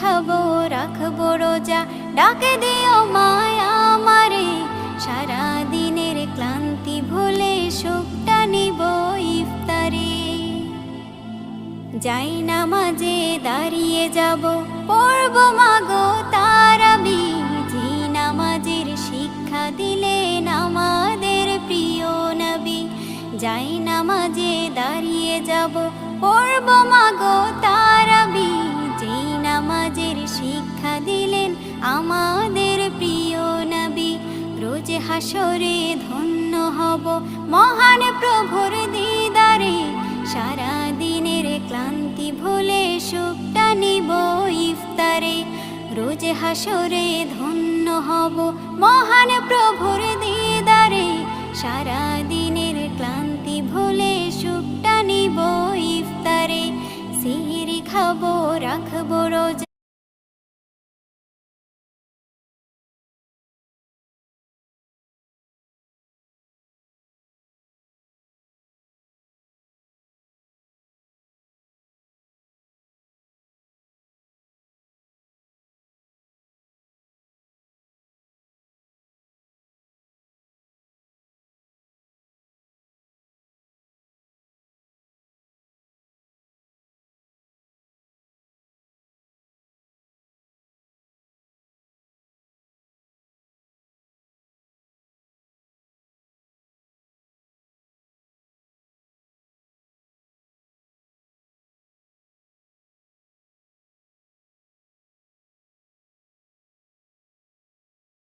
খাবো রাখবো রোজা, ডাকে দিও মায়া আমারে। সারা দিনের ক্লান্তি ভুলে সুখটা নিব ইফতারে। যাই নামাজে দাঁড়িয়ে যাব, পড়ব মাগো তারাবি। যে নামাজের শিক্ষা দিলেন আমাদের প্রিয় নবী। যাই নামাজে দাঁড়িয়ে যাব, পড়ব মাগো তারাবি। যে নামাজের শিক্ষা দিলেন আমাদের প্রিয় নবী। রোজ হাসরে ধন্য হব মহান প্রভুর দিদারে। সারা দিনের ক্লান্তি ভুলে সুখটা নিব ইফতারে। রোজ হাসরে ধন্য হব মহান প্রভুর দিদারে। সারা দিনের ক্লান্তি ভুলে সুখটা নিব ইফতারে। সিহরি খাবো রাখবো রোজা।